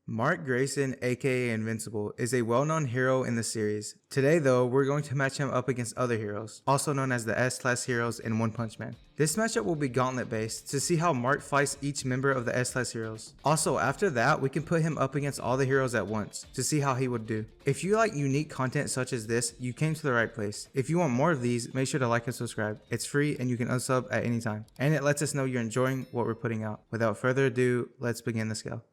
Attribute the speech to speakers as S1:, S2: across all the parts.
S1: Mark Grayson, aka Invincible, is a well-known hero in the series. Today though, we're going to match him up against other heroes, also known as the S-Class heroes in One Punch Man. This matchup will be gauntlet based to see how Mark fights each member of the S-Class heroes. Also, after that, we can put him up against all the heroes at once to see how he would do. If you like unique content such as this, you came to the right place. If you want more of these, make sure to like and subscribe. It's free and you can unsub at any time. And it lets us know you're enjoying what we're putting out. Without further ado, let's begin the scale.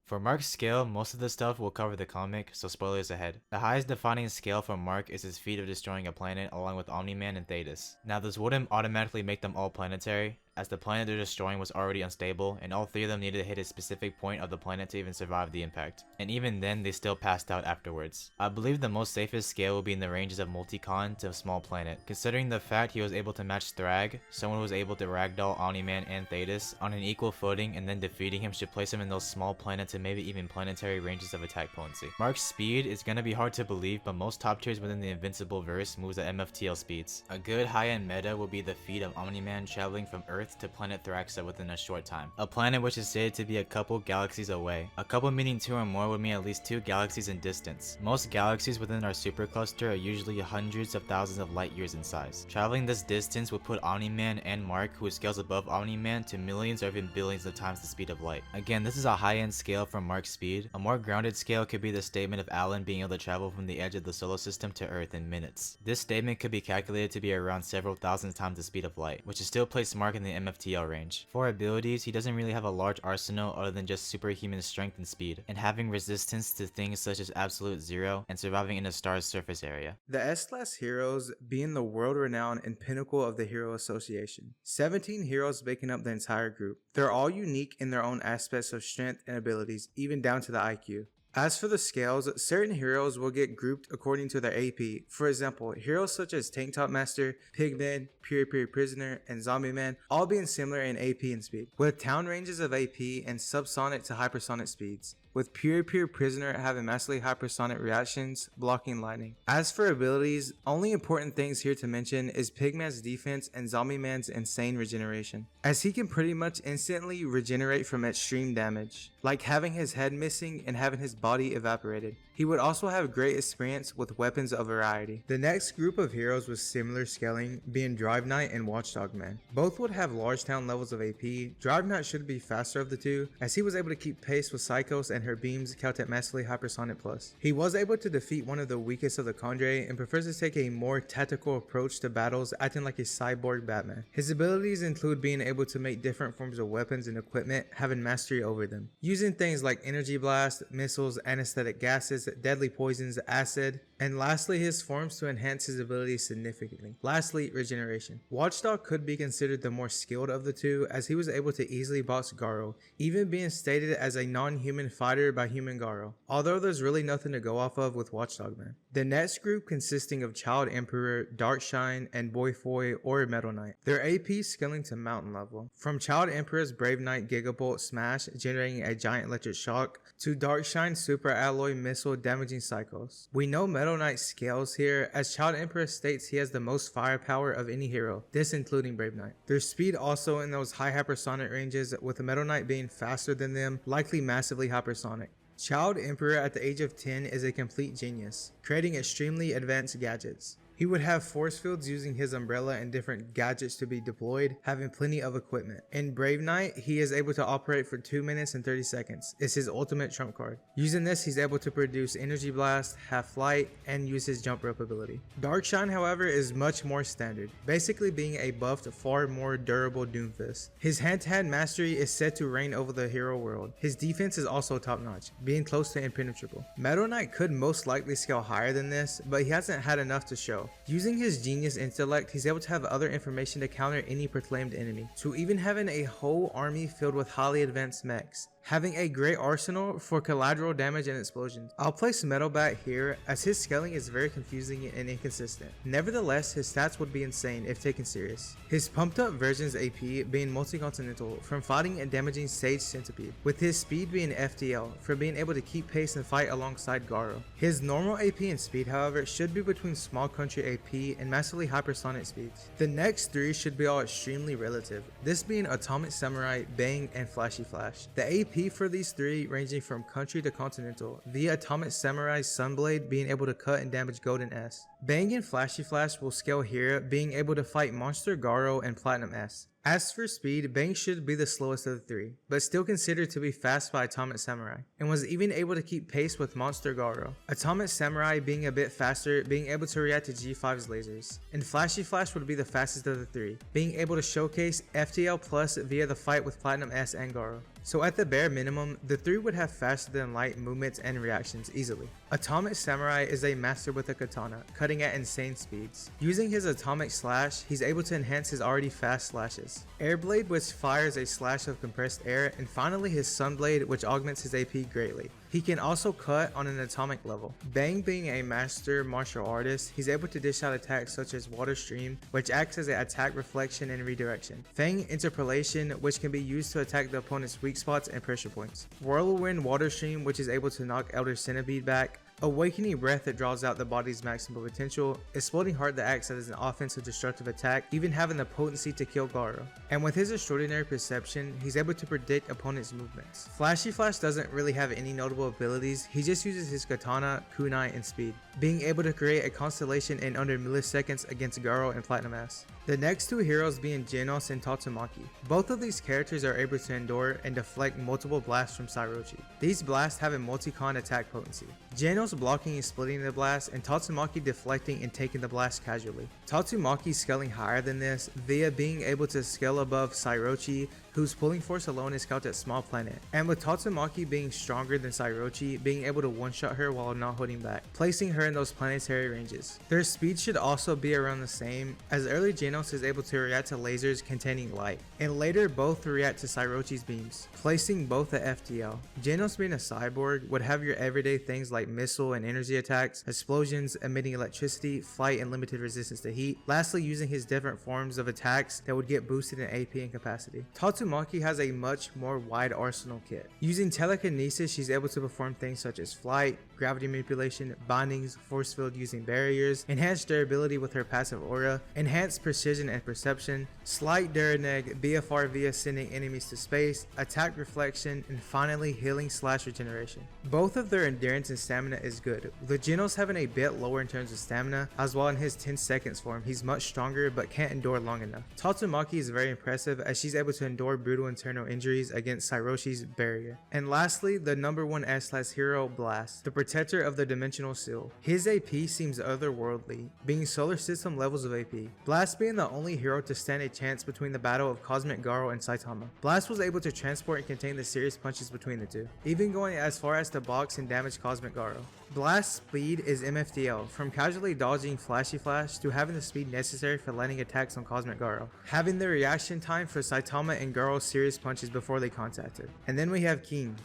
S2: For Mark's scale, most of the stuff will cover the comic, so spoilers ahead. The highest defining scale for Mark is his feat of destroying a planet along with Omni-Man and Thetis. Now this wouldn't automatically make them all planetary, as the planet they're destroying was already unstable, and all three of them needed to hit a specific point of the planet to even survive the impact. And even then, they still passed out afterwards. I believe the most safest scale will be in the ranges of Multicon to Small Planet, considering the fact he was able to match Thrag, someone who was able to ragdoll Omni-Man and Thetis on an equal footing, and then defeating him should place him in those small planet to maybe even planetary ranges of attack potency. Mark's speed is gonna be hard to believe, but most top tiers within the Invincible verse moves at MFTL speeds. A good high-end meta will be the feat of Omni-Man traveling from Earth to planet Thraxa within a short time. A planet which is said to be a couple galaxies away. A couple meaning 2 or more would mean at least 2 galaxies in distance. Most galaxies within our supercluster are usually hundreds of thousands of light years in size. Traveling this distance would put Omni-Man and Mark, who scales above Omni-Man, to millions or even billions of times the speed of light. Again, this is a high-end scale for Mark's speed. A more grounded scale could be the statement of Alan being able to travel from the edge of the solar system to Earth in minutes. This statement could be calculated to be around several thousand times the speed of light, which is still place Mark in the MFTL range. For abilities, he doesn't really have a large arsenal other than just superhuman strength and speed, and having resistance to things such as absolute zero and surviving in a star's surface area.
S1: The S-Class heroes being the world-renowned and pinnacle of the Hero Association. 17 heroes making up the entire group. They're all unique in their own aspects of strength and abilities, even down to the IQ. As for the scales, certain heroes will get grouped according to their AP. For example, heroes such as Tank Top Master, Pigman, Pure Prisoner, and Zombie Man all being similar in AP and speed, with town ranges of AP and subsonic to hypersonic speeds, with Pure Prisoner having massively hypersonic reactions, blocking lightning. As for abilities, only important things here to mention is Pigman's defense and Zombie Man's insane regeneration, as he can pretty much instantly regenerate from extreme damage, like having his head missing and having his body evaporated. He would also have great experience with weapons of variety. The next group of heroes with similar scaling being Drive Knight and Watchdog Man. Both would have large town levels of AP. Drive Knight should be faster of the two, as he was able to keep pace with Psychos and her beams count at massively hypersonic plus. He was able to defeat one of the weakest of the Condre and prefers to take a more tactical approach to battles, acting like a cyborg Batman. His abilities include being able to make different forms of weapons and equipment, having mastery over them, using things like energy blast, missiles, anesthetic gases, deadly poisons, acid, and lastly his forms to enhance his abilities significantly. Lastly, regeneration. Watchdog could be considered the more skilled of the two, as he was able to easily box Garo, even being stated as a non-human fighter by human Garo, although there's really nothing to go off of with Watchdog Man. The next group consisting of Child Emperor, Darkshine, and Boy Foy or Metal Knight. Their AP scaling to mountain level. From Child Emperor's Brave Knight Gigabolt Smash generating a giant electric shock, to Darkshine Super Alloy Missile damaging Psychos. We know Metal Knight scales here, as Child Emperor states he has the most firepower of any hero, this including Brave Knight. Their speed also in those high hypersonic ranges, with the Metal Knight being faster than them, likely massively hypersonic. Child Emperor at the age of 10 is a complete genius, creating extremely advanced gadgets. He would have force fields using his umbrella and different gadgets to be deployed, having plenty of equipment. In Brave Knight, he is able to operate for 2 minutes and 30 seconds. It's his ultimate trump card. Using this, he's able to produce energy blast, have flight, and use his jump rope ability. Darkshine, however, is much more standard, basically being a buffed, far more durable Doomfist. His hand-to-hand mastery is said to reign over the hero world. His defense is also top-notch, being close to impenetrable. Metal Knight could most likely scale higher than this, but he hasn't had enough to show. Using his genius intellect, he's able to have other information to counter any proclaimed enemy, to even having a whole army filled with highly advanced mechs. having a great arsenal for collateral damage and explosions. I'll place Metalbat here as his scaling is very confusing and inconsistent. Nevertheless, his stats would be insane if taken serious. His pumped up version's AP being multi-continental from fighting and damaging Sage Centipede, with his speed being FTL for being able to keep pace and fight alongside Garo. His normal AP and speed, however, should be between small country AP and massively hypersonic speeds. The next three should be all extremely relative, this being Atomic Samurai, Bang, and Flashy Flash. The AP AP for these three ranging from country to continental, via Atomic Samurai's Sunblade being able to cut and damage Golden S. Bang and Flashy Flash will scale here, being able to fight Monster Garo and Platinum S. As for speed, Bang should be the slowest of the three, but still considered to be fast by Atomic Samurai, and was even able to keep pace with Monster Garo. Atomic Samurai being a bit faster, being able to react to G5's lasers. And Flashy Flash would be the fastest of the three, being able to showcase FTL Plus via the fight with Platinum S and Garo. So at the bare minimum, the three would have faster than light movements and reactions easily. Atomic Samurai is a master with a katana, cutting at insane speeds. Using his Atomic Slash, he's able to enhance his already fast slashes. Airblade, which fires a slash of compressed air, and finally his Sunblade, which augments his AP greatly. He can also cut on an atomic level. Bang being a master martial artist, he's able to dish out attacks such as Water Stream, which acts as an attack reflection and redirection. Fang Interpolation, which can be used to attack the opponent's weak spots and pressure points. Whirlwind Water Stream, which is able to knock Elder Centipede back. Awakening Breath that draws out the body's maximum potential, Exploding Heart that acts as an offensive destructive attack, even having the potency to kill Garo. And with his extraordinary perception, he's able to predict opponents' movements. Flashy Flash doesn't really have any notable abilities, he just uses his katana, kunai, and speed, being able to create a constellation in under milliseconds against Garo and Platinum S. The next two heroes being Genos and Tatsumaki. Both of these characters are able to endure and deflect multiple blasts from Sairochi. These blasts have a multi-con attack potency. Genos blocking and splitting the blast, and Tatsumaki deflecting and taking the blast casually. Tatsumaki scaling higher than this via being able to scale above Sairochi, whose pulling force alone is capped at Small Planet, and with Tatsumaki being stronger than Sairochi, being able to one-shot her while not holding back, placing her in those planetary ranges. Their speed should also be around the same, as early Genos is able to react to lasers containing light, and later both react to Sairochi's beams, placing both at FTL. Genos being a cyborg would have your everyday things like missile and energy attacks, explosions emitting electricity, flight and limited resistance to heat, lastly using his different forms of attacks that would get boosted in AP and capacity. Tatsumaki has a much more wide arsenal kit. Using telekinesis, she's able to perform things such as flight, gravity manipulation, bindings, force field using barriers, enhanced durability with her passive aura, enhanced precision and perception, slight Duraneg, BFR via sending enemies to space, attack reflection, and finally healing / regeneration. Both of their endurance and stamina is good, with Genos having a bit lower in terms of stamina, as well in his 10 seconds form he's much stronger but can't endure long enough. Tatsumaki is very impressive as she's able to endure brutal internal injuries against Sairoshi's barrier. And lastly, the number 1 S-class hero, Blast, the protector of the dimensional seal. His AP seems otherworldly, being solar system levels of AP. Blast being the only hero to stand a chance between the battle of Cosmic Garo and Saitama. Blast was able to transport and contain the serious punches between the two, even going as far as to box and damage Cosmic Garo. Blast's speed is MFDL, from casually dodging Flashy Flash to having the speed necessary for landing attacks on Cosmic Garo, having the reaction time for Saitama and Garo's serious punches before they contacted. And then we have King.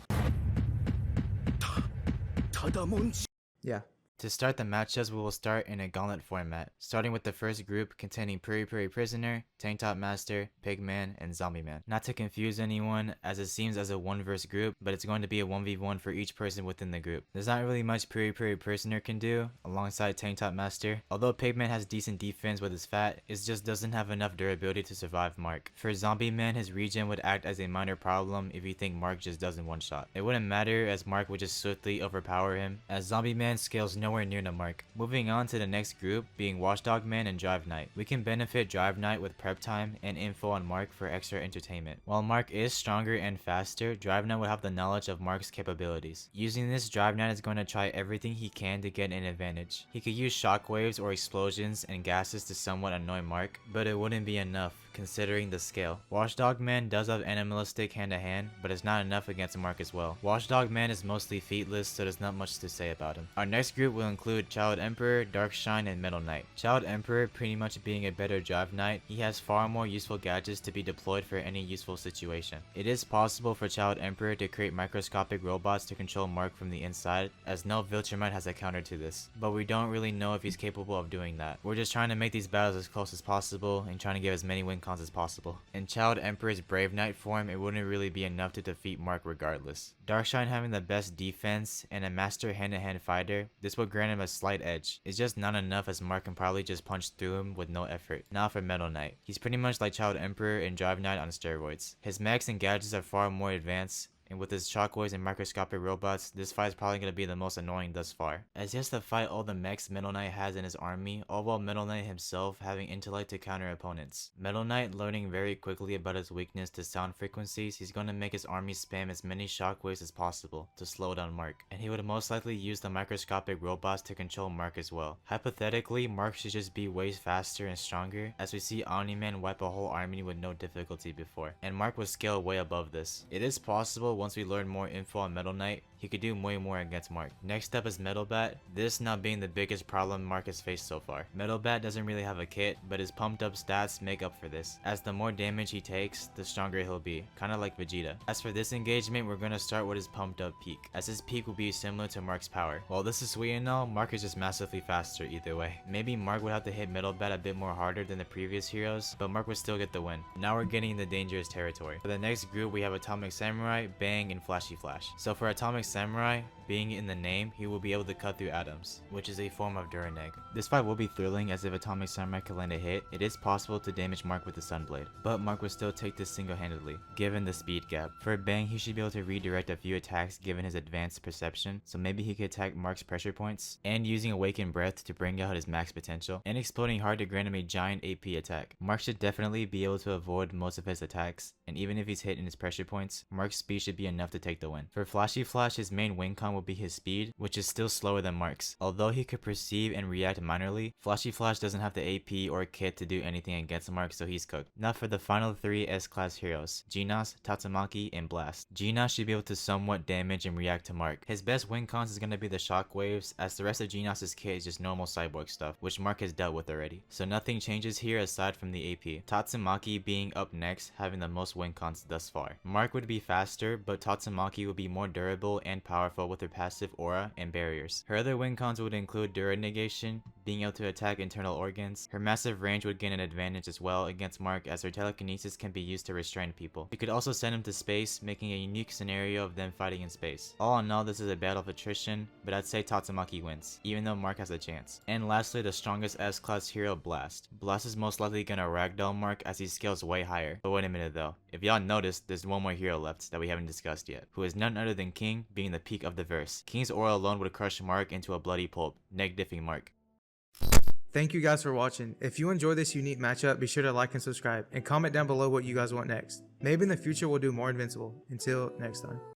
S1: Yeah.
S2: To start the matchups, we will start in a gauntlet format, starting with the first group containing Puri Puri Prisoner, Tank Top Master, Pigman, and Zombie Man. Not to confuse anyone, as it seems as a 1v group, but it's going to be a 1v1 for each person within the group. There's not really much Puri Puri Prisoner can do, alongside Tank Top Master. Although Pigman has decent defense with his fat, it just doesn't have enough durability to survive Mark. For Zombie Man, his regen would act as a minor problem if you think Mark just doesn't one-shot. It wouldn't matter, as Mark would just swiftly overpower him, as Zombie Man scales nowhere near the Mark. Moving on to the next group, being Watchdog Man and Drive Knight. We can benefit Drive Knight with prep time and info on Mark for extra entertainment. While Mark is stronger and faster, Drive Knight would have the knowledge of Mark's capabilities. Using this, Drive Knight is going to try everything he can to get an advantage. He could use shockwaves or explosions and gases to somewhat annoy Mark, but it wouldn't be enough considering the scale. Watchdog Man does have animalistic hand-to-hand, but it's not enough against Mark as well. Watchdog Man is mostly featless, so there's not much to say about him. Our next group will include Child Emperor, Darkshine, and Metal Knight. Child Emperor pretty much being a better Drive Knight, he has far more useful gadgets to be deployed for any useful situation. It is possible for Child Emperor to create microscopic robots to control Mark from the inside, as no Viltrumite has a counter to this, but we don't really know if he's capable of doing that. We're just trying to make these battles as close as possible and trying to give as many win cons as possible. In Child Emperor's Brave Knight form, it wouldn't really be enough to defeat Mark regardless. Darkshine having the best defense and a master hand-to-hand fighter, this would grant him a slight edge. It's just not enough, as Mark can probably just punch through him with no effort. Now for Metal Knight. He's pretty much like Child Emperor and Drive Knight on steroids. His mechs and gadgets are far more advanced, and with his shockwaves and microscopic robots, this fight is probably going to be the most annoying thus far, as he has to fight all the mechs Metal Knight has in his army, all while Metal Knight himself having intellect to counter opponents. Metal Knight learning very quickly about his weakness to sound frequencies, he's going to make his army spam as many shockwaves as possible to slow down Mark, and he would most likely use the microscopic robots to control Mark as well. Hypothetically, Mark should just be way faster and stronger, as we see Omni-Man wipe a whole army with no difficulty before, and Mark was scaled way above this. It is possible once we learn more info on Metal Knight, he could do way more against Mark. Next up is Metal Bat, this now being the biggest problem Mark has faced so far. Metal Bat doesn't really have a kit, but his pumped up stats make up for this, as the more damage he takes, the stronger he'll be, kinda like Vegeta. As for this engagement, we're gonna start with his pumped up peak, as his peak will be similar to Mark's power. While this is sweet and all, Mark is just massively faster either way. Maybe Mark would have to hit Metal Bat a bit more harder than the previous heroes, but Mark would still get the win. Now we're getting into dangerous territory. For the next group, we have Atomic Samurai, Bang, and Flashy Flash. So for Atomic Samurai, being in the name, he will be able to cut through atoms, which is a form of Duraneg. This fight will be thrilling, as if Atomic Samurai can land a hit, it is possible to damage Mark with the Sunblade, but Mark would still take this single-handedly, given the speed gap. For Bang, he should be able to redirect a few attacks given his advanced perception, so maybe he could attack Mark's pressure points, and using Awakened Breath to bring out his max potential, and exploding hard to grant him a giant AP attack. Mark should definitely be able to avoid most of his attacks, and even if he's hit in his pressure points, Mark's speed should be enough to take the win. For Flashy Flash, his main win con will be his speed, which is still slower than Mark's. Although he could perceive and react minorly, Flashy Flash doesn't have the AP or kit to do anything against Mark, so he's cooked. Now for the final 3 S-Class heroes, Genos, Tatsumaki, and Blast. Genos should be able to somewhat damage and react to Mark. His best win cons is going to be the shockwaves, as the rest of Genos' kit is just normal cyborg stuff, which Mark has dealt with already. So nothing changes here aside from the AP. Tatsumaki being up next, having the most win cons thus far. Mark would be faster, but Tatsumaki would be more durable and powerful with her passive aura and barriers. Her other win cons would include Dura negation, being able to attack internal organs. Her massive range would gain an advantage as well against Mark, as her telekinesis can be used to restrain people. You could also send him to space, making a unique scenario of them fighting in space. All in all, this is a battle of attrition, but I'd say Tatsumaki wins, even though Mark has a chance. And lastly, the strongest S-Class hero, Blast. Blast is most likely gonna ragdoll Mark as he scales way higher. But wait a minute though, if y'all noticed, there's one more hero left that we haven't discussed yet, who is none other than King, being the peak of the verse. King's aura alone would crush Mark into a bloody pulp, neg-diffing Mark.
S1: Thank you guys for watching. If you enjoyed this unique matchup, be sure to like and subscribe, and comment down below what you guys want next. Maybe in the future we'll do more Invincible. Until next time.